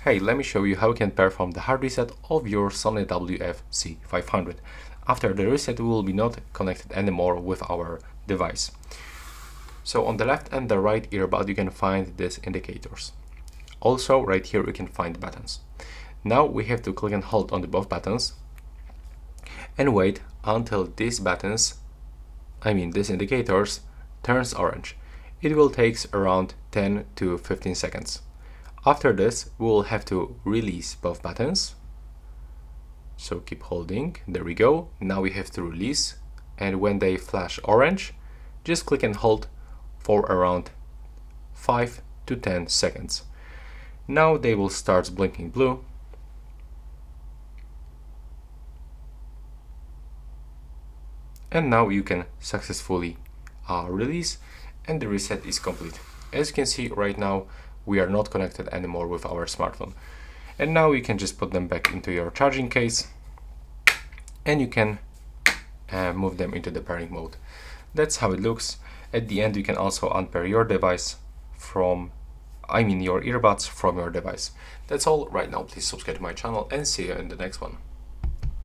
Hey, let me show you how you can perform the hard reset of your Sony WF-C500. After the reset, we will be not connected anymore with our device. So on the left and the right earbud, you can find these indicators. Also, right here, you can find buttons. Now we have to click and hold on the both buttons and wait until these indicators, turns orange. It will take around 10 to 15 seconds. After this, we will have to release both buttons. So keep holding, there we go. Now we have to release, and when they flash orange, just click and hold for around 5 to 10 seconds. Now they will start blinking blue. And now you can successfully release, and the reset is complete. As you can see right now, we are not connected anymore with our smartphone. And now you can just put them back into your charging case, and you can move them into the pairing mode. That's how it looks. At the end, you can also unpair your device your earbuds from your device. That's all right now. Please subscribe to my channel and see you in the next one.